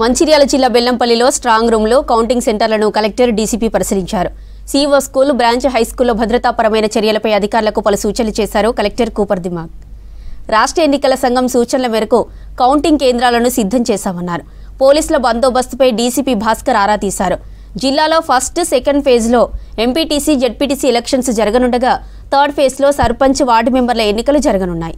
మంచిర్యాల జిల్లా బెల్లంపల్లిలో స్ట్రాంగ్ రూమ్లో counting సెంటర్లను collector DCP పరిశీలించారు. సీఈఓ స్కూల్, బ్రాంచ్ హైస్కూల్లో భద్రతాపరమైన చర్యలపై అధికారులకు పలు సూచనలు చేశారు కలెక్టర్ కూపర్ దిమాగ్. రాష్ట్ర ఎన్నికల సంఘం సూచనల మేరకు కౌంటింగ్ కేంద్రాలను సిద్ధం చేశామన్నారు. పోలీసుల బందోబస్తుపై డీసీపీ భాస్కర్ ఆరా తీశారు. జిల్లాలో ఫస్ట్, సెకండ్ ఫేజ్లో ఎంపీటీసీ, జెడ్పీటీసీ ఎలక్షన్స్ జరగనుండగా థర్డ్ ఫేజ్లో సర్పంచ్, వార్డు మెంబర్ల ఎన్నికలు జరగనున్నాయి.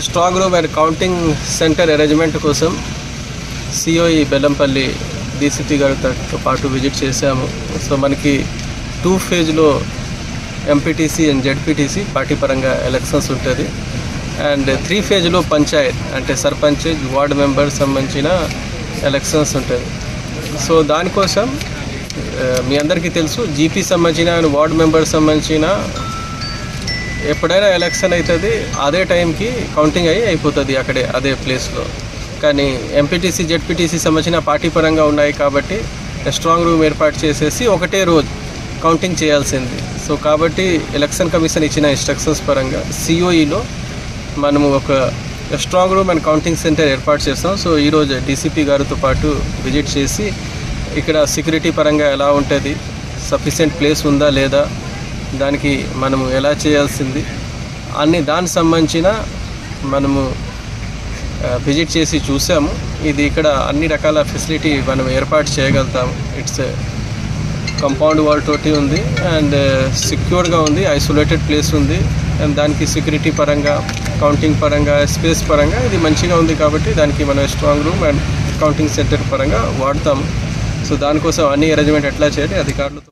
Strong room and counting centre arrangement కోసం సిఓఈ బెల్లంపల్లి డీసీపీ గారితో పాటు విజిట్ చేశాము. సో మనకి 2 ఫేజ్లో ఎంపీటీసీ అండ్ జెడ్పీటీసీ పార్టీ పరంగా ఎలక్షన్స్ ఉంటుంది. అండ్ 3 ఫేజ్లో పంచాయత్ అంటే సర్పంచ్, వార్డు మెంబర్ సంబంధించిన ఎలక్షన్స్ ఉంటుంది. సో దానికోసం మీ అందరికీ తెలుసు, జీపీ సంబంధించిన అండ్ వార్డు మెంబర్ సంబంధించిన ఎప్పుడైనా ఎలక్షన్ అవుతుంది, అదే టైంకి కౌంటింగ్ అయిపోతుంది అక్కడే అదే ప్లేస్లో. కానీ ఎంపీటీసీ, జెడ్పీటీసీ సంబంధించిన పార్టీ పరంగా ఉన్నాయి కాబట్టి స్ట్రాంగ్ రూమ్ ఏర్పాటు చేసేసి ఒకటే రోజు కౌంటింగ్ చేయాల్సింది. సో కాబట్టి ఎలక్షన్ కమిషన్ ఇచ్చిన ఇన్స్ట్రక్షన్స్ పరంగా సిఓఈలో మనము ఒక strong room and counting centre ఏర్పాటు చేస్తాం. సో ఈరోజు డీసీపీ గారితో పాటు విజిట్ చేసి ఇక్కడ సెక్యూరిటీ పరంగా ఎలా ఉంటుంది, సఫిషియెంట్ ప్లేస్ ఉందా లేదా, దానికి మనము ఎలా చేయాల్సింది అన్ని దానికి సంబంధించిన మనము విజిట్ చేసి చూసాము. ఇది ఇక్కడ అన్ని రకాల ఫెసిలిటీ మనం ఏర్పాటు చేయగలుగుతాము. ఇట్స్ కంపౌండ్ వాల్ తోటి ఉంది అండ్ సెక్యూర్గా ఉంది, ఐసోలేటెడ్ ప్లేస్ ఉంది. అండ్ దానికి సెక్యూరిటీ పరంగా, కౌంటింగ్ పరంగా, స్పేస్ పరంగా ఇది మంచిగా ఉంది కాబట్టి దానికి మనం strong room and counting centre పరంగా వాడతాము. సో దానికోసం అన్ని అరేంజ్మెంట్ ఎట్లా చేయాలి అధికారులతో